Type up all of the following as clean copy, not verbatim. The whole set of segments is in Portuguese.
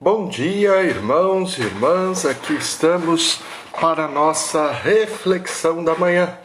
Bom dia, irmãos e irmãs, aqui estamos para a nossa reflexão da manhã.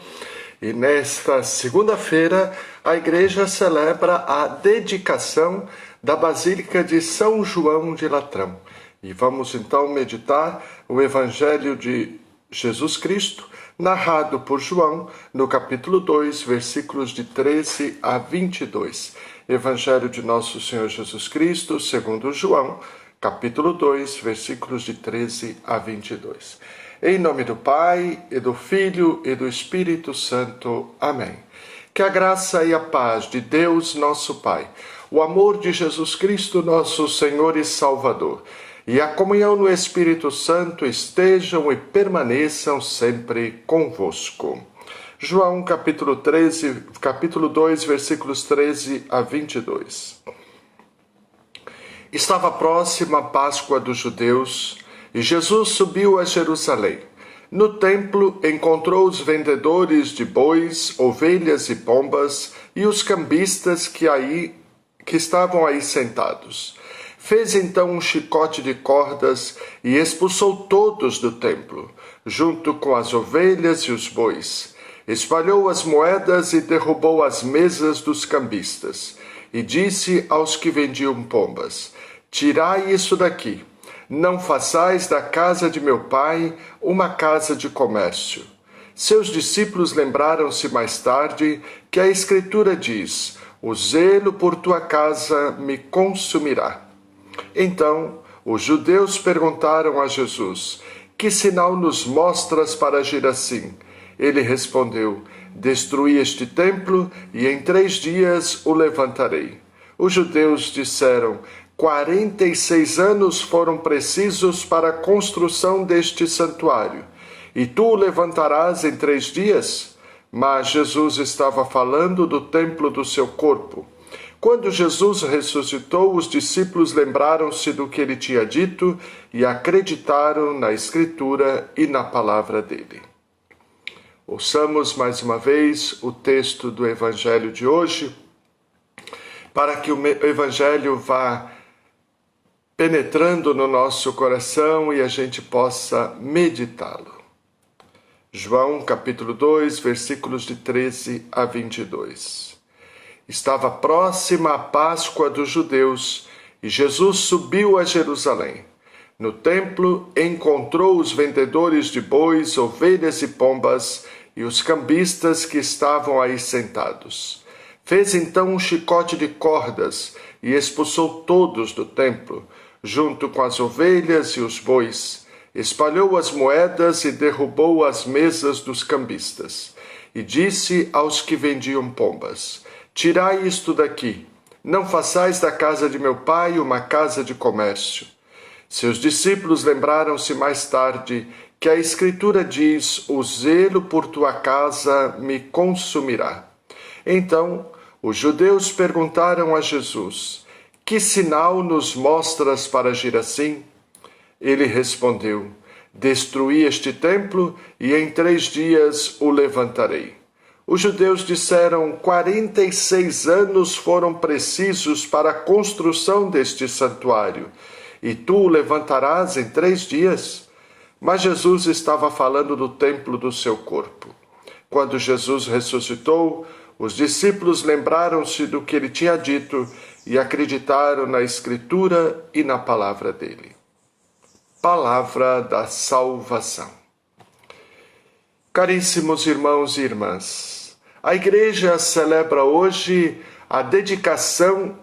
E nesta segunda-feira, a igreja celebra a dedicação da Basílica de São João de Latrão. E vamos então meditar o Evangelho de Jesus Cristo, narrado por João, no capítulo 2, versículos de 13 a 22. Evangelho de Nosso Senhor Jesus Cristo, segundo João, capítulo 2, versículos de 13 a 22. Em nome do Pai, e do Filho, e do Espírito Santo. Amém. Que a graça e a paz de Deus, nosso Pai, o amor de Jesus Cristo, nosso Senhor e Salvador, e a comunhão no Espírito Santo estejam e permaneçam sempre convosco. João, capítulo 2, versículos 13 a 22. Estava próxima a Páscoa dos judeus e Jesus subiu a Jerusalém. No templo encontrou os vendedores de bois, ovelhas e pombas e os cambistas que estavam aí sentados. Fez então um chicote de cordas e expulsou todos do templo, junto com as ovelhas e os bois. Espalhou as moedas e derrubou as mesas dos cambistas. E disse aos que vendiam pombas: tirai isso daqui, não façais da casa de meu pai uma casa de comércio. Seus discípulos lembraram-se mais tarde que a Escritura diz: o zelo por tua casa me consumirá. Então os judeus perguntaram a Jesus: que sinal nos mostras para agir assim? Ele respondeu: destruí este templo e em 3 dias o levantarei. Os judeus disseram: 46 anos foram precisos para a construção deste santuário, e tu o levantarás em 3 dias? Mas Jesus estava falando do templo do seu corpo. Quando Jesus ressuscitou, os discípulos lembraram-se do que ele tinha dito e acreditaram na Escritura e na palavra dele. Ouçamos mais uma vez o texto do Evangelho de hoje, para que o Evangelho vá penetrando no nosso coração e a gente possa meditá-lo. João, capítulo 2, versículos de 13 a 22. Estava próxima a Páscoa dos judeus e Jesus subiu a Jerusalém. No templo encontrou os vendedores de bois, ovelhas e pombas e os cambistas que estavam aí sentados. Fez então um chicote de cordas e expulsou todos do templo, junto com as ovelhas e os bois. Espalhou as moedas e derrubou as mesas dos cambistas. E disse aos que vendiam pombas: tirai isto daqui, não façais da casa de meu pai uma casa de comércio. Seus discípulos lembraram-se mais tarde que a Escritura diz: o zelo por tua casa me consumirá. Então os judeus perguntaram a Jesus: que sinal nos mostras para agir assim? Ele respondeu: destruí este templo e em 3 dias o levantarei. Os judeus disseram: 46 anos foram precisos para a construção deste santuário, e tu o levantarás em 3 dias? Mas Jesus estava falando do templo do seu corpo. Quando Jesus ressuscitou, os discípulos lembraram-se do que ele tinha dito e acreditaram na Escritura e na palavra dele. Palavra da salvação. Caríssimos irmãos e irmãs, a igreja celebra hoje a dedicação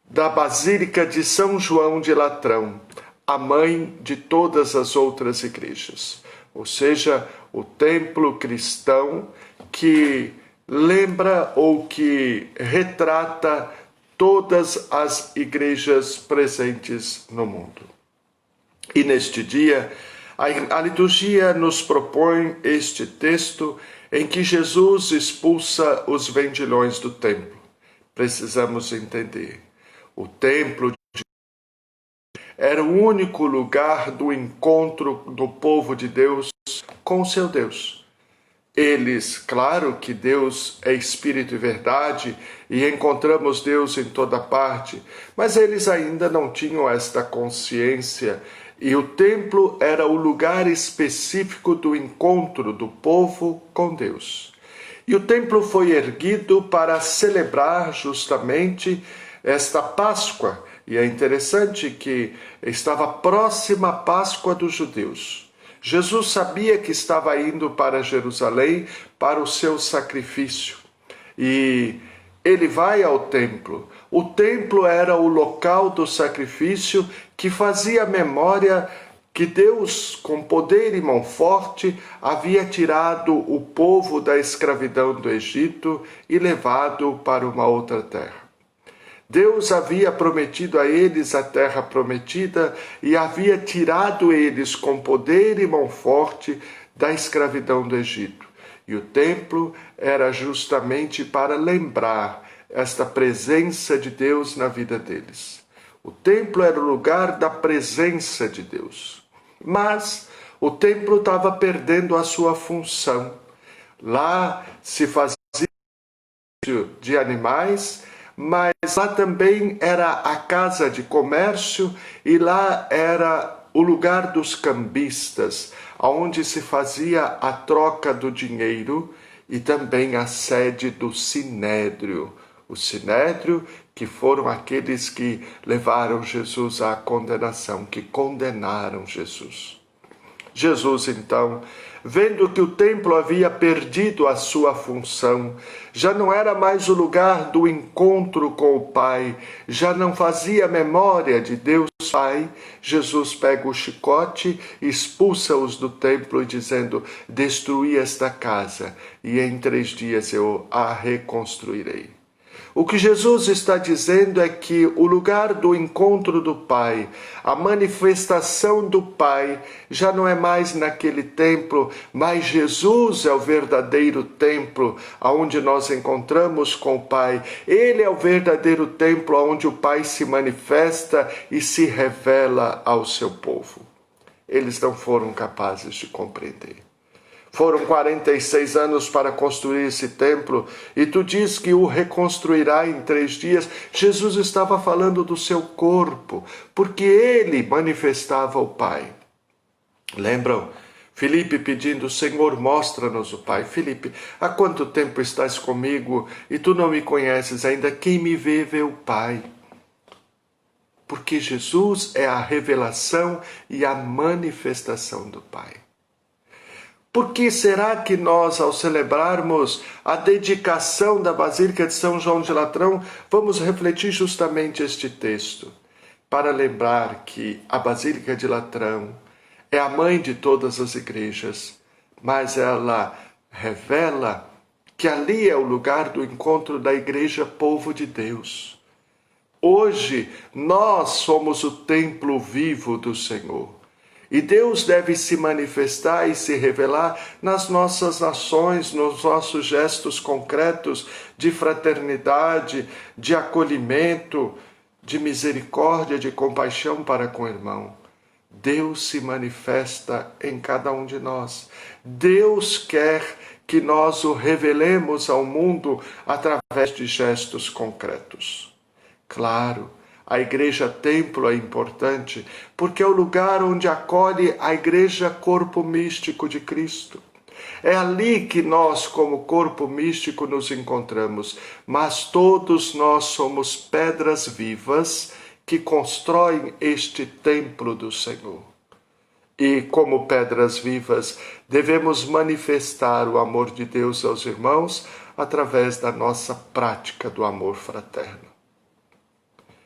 da Basílica de São João de Latrão, a mãe de todas as outras igrejas, ou seja, o templo cristão que lembra ou que retrata todas as igrejas presentes no mundo. E neste dia, a liturgia nos propõe este texto em que Jesus expulsa os vendilhões do templo. Precisamos entender. O templo era o único lugar do encontro do povo de Deus com o seu Deus. Eles, claro que Deus é Espírito e verdade e encontramos Deus em toda parte, mas eles ainda não tinham esta consciência e o templo era o lugar específico do encontro do povo com Deus. E o templo foi erguido para celebrar justamente esta Páscoa. E é interessante que estava próxima a Páscoa dos judeus. Jesus sabia que estava indo para Jerusalém para o seu sacrifício. E ele vai ao templo. O templo era o local do sacrifício que fazia memória que Deus, com poder e mão forte, havia tirado o povo da escravidão do Egito e levado para uma outra terra. Deus havia prometido a eles a terra prometida e havia tirado eles com poder e mão forte da escravidão do Egito. E o templo era justamente para lembrar esta presença de Deus na vida deles. O templo era o lugar da presença de Deus. Mas o templo estava perdendo a sua função. Lá se fazia de animais, mas lá também era a casa de comércio e lá era o lugar dos cambistas, onde se fazia a troca do dinheiro e também a sede do sinédrio. O sinédrio que foram aqueles que levaram Jesus à condenação, que condenaram Jesus. Jesus, então, vendo que o templo havia perdido a sua função, já não era mais o lugar do encontro com o Pai, já não fazia memória de Deus Pai, Jesus pega o chicote, expulsa-os do templo, dizendo: destruí esta casa, e em 3 dias eu a reconstruirei. O que Jesus está dizendo é que o lugar do encontro do Pai, a manifestação do Pai, já não é mais naquele templo, mas Jesus é o verdadeiro templo onde nós encontramos com o Pai. Ele é o verdadeiro templo onde o Pai se manifesta e se revela ao seu povo. Eles não foram capazes de compreender. Foram 46 anos para construir esse templo e tu diz que o reconstruirá em 3 dias. Jesus estava falando do seu corpo, porque ele manifestava o Pai. Lembram? Filipe pedindo: Senhor, mostra-nos o Pai. Filipe, há quanto tempo estás comigo e tu não me conheces ainda? Quem me vê, vê o Pai. Porque Jesus é a revelação e a manifestação do Pai. Por que será que nós, ao celebrarmos a dedicação da Basílica de São João de Latrão, vamos refletir justamente este texto? Para lembrar que a Basílica de Latrão é a mãe de todas as igrejas, mas ela revela que ali é o lugar do encontro da igreja povo de Deus. Hoje, nós somos o templo vivo do Senhor. E Deus deve se manifestar e se revelar nas nossas ações, nos nossos gestos concretos de fraternidade, de acolhimento, de misericórdia, de compaixão para com o irmão. Deus se manifesta em cada um de nós. Deus quer que nós o revelemos ao mundo através de gestos concretos. Claro, a igreja templo é importante porque é o lugar onde acolhe a igreja corpo místico de Cristo. É ali que nós, como corpo místico, nos encontramos, mas todos nós somos pedras vivas que constroem este templo do Senhor. E, como pedras vivas, devemos manifestar o amor de Deus aos irmãos através da nossa prática do amor fraterno.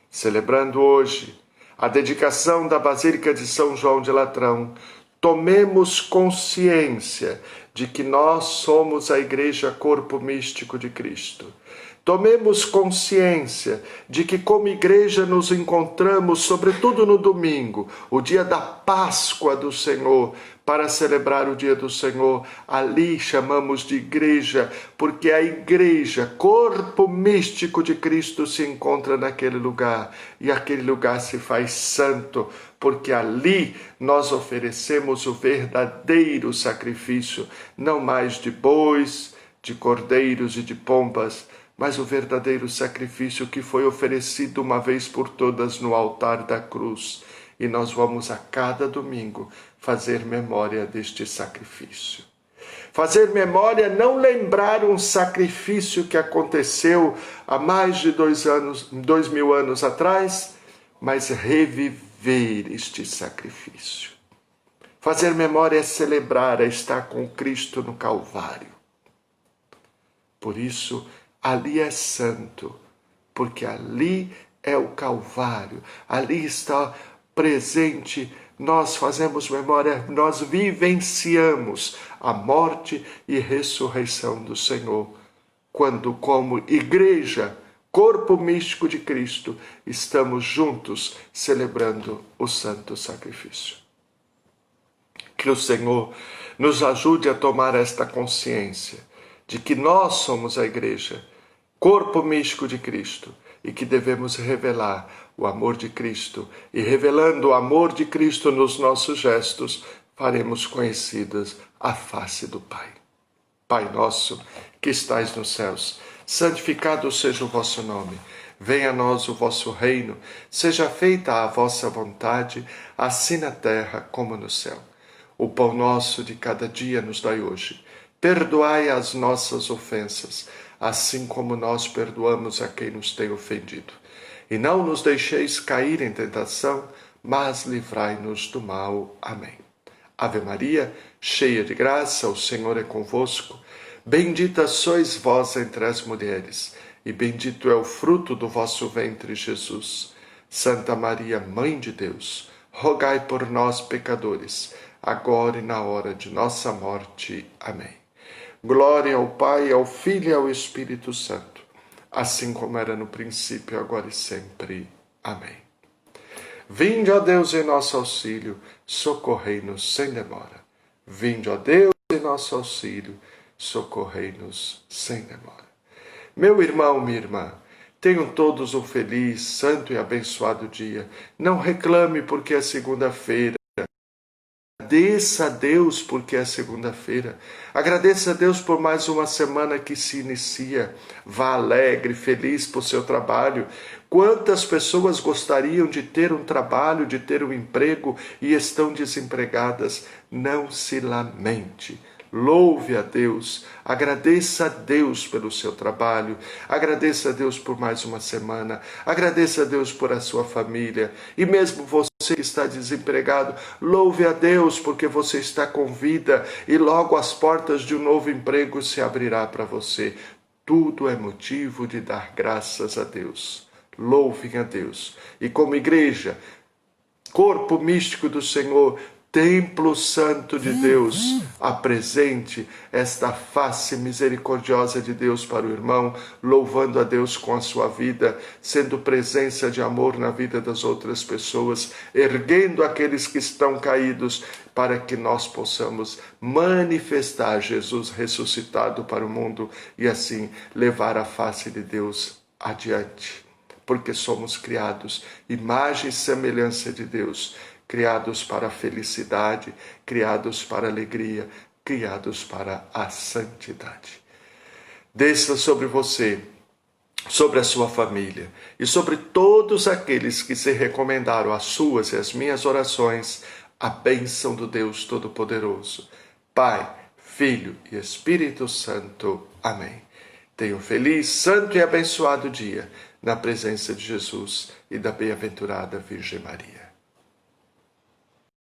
Celebrando hoje a dedicação da Basílica de São João de Latrão, tomemos consciência de que nós somos a Igreja Corpo Místico de Cristo. Tomemos consciência de que como igreja nos encontramos, sobretudo no domingo, o dia da Páscoa do Senhor, para celebrar o dia do Senhor. Ali chamamos de igreja, porque a igreja, corpo místico de Cristo, se encontra naquele lugar. E aquele lugar se faz santo, porque ali nós oferecemos o verdadeiro sacrifício, não mais de bois, de cordeiros e de pombas, mas o verdadeiro sacrifício que foi oferecido uma vez por todas no altar da cruz. E nós vamos a cada domingo fazer memória deste sacrifício. Fazer memória, não lembrar um sacrifício que aconteceu há mais de 2000 anos atrás, mas reviver este sacrifício. Fazer memória é celebrar, é estar com Cristo no Calvário. Por isso, ali é santo, porque ali é o Calvário, ali está presente, nós fazemos memória, nós vivenciamos a morte e ressurreição do Senhor, quando como igreja, corpo místico de Cristo, estamos juntos celebrando o santo sacrifício. Que o Senhor nos ajude a tomar esta consciência de que nós somos a igreja, corpo místico de Cristo, e que devemos revelar o amor de Cristo. E revelando o amor de Cristo nos nossos gestos, faremos conhecidas a face do Pai. Pai nosso, que estais nos céus, santificado seja o vosso nome. Venha a nós o vosso reino, seja feita a vossa vontade, assim na terra como no céu. O pão nosso de cada dia nos dai hoje. Perdoai as nossas ofensas, assim como nós perdoamos a quem nos tem ofendido. E não nos deixeis cair em tentação, mas livrai-nos do mal. Amém. Ave Maria, cheia de graça, o Senhor é convosco. Bendita sois vós entre as mulheres, e bendito é o fruto do vosso ventre, Jesus. Santa Maria, Mãe de Deus, rogai por nós, pecadores, agora e na hora de nossa morte. Amém. Glória ao Pai, ao Filho e ao Espírito Santo, assim como era no princípio, agora e sempre. Amém. Vinde, ó Deus, em nosso auxílio, socorrei-nos sem demora. Vinde, ó Deus, em nosso auxílio, socorrei-nos sem demora. Meu irmão, minha irmã, tenham todos um feliz, santo e abençoado dia. Não reclame porque é segunda-feira. Agradeça a Deus porque é segunda-feira. Agradeça a Deus por mais uma semana que se inicia. Vá alegre, feliz por seu trabalho. Quantas pessoas gostariam de ter um trabalho, de ter um emprego e estão desempregadas? Não se lamente. Louve a Deus, agradeça a Deus pelo seu trabalho, agradeça a Deus por mais uma semana, agradeça a Deus por a sua família. E mesmo você que está desempregado, louve a Deus porque você está com vida e logo as portas de um novo emprego se abrirá para você. Tudo é motivo de dar graças a Deus. Louvem a Deus. E como igreja, corpo místico do Senhor, templo santo de Deus, apresente esta face misericordiosa de Deus para o irmão, louvando a Deus com a sua vida, sendo presença de amor na vida das outras pessoas, erguendo aqueles que estão caídos, para que nós possamos manifestar Jesus ressuscitado para o mundo e assim levar a face de Deus adiante. Porque somos criados, imagem e semelhança de Deus, criados para a felicidade, criados para a alegria, criados para a santidade. Desça sobre você, sobre a sua família e sobre todos aqueles que se recomendaram às suas e às minhas orações, a bênção do Deus Todo-Poderoso, Pai, Filho e Espírito Santo. Amém. Tenha um feliz, santo e abençoado dia na presença de Jesus e da bem-aventurada Virgem Maria.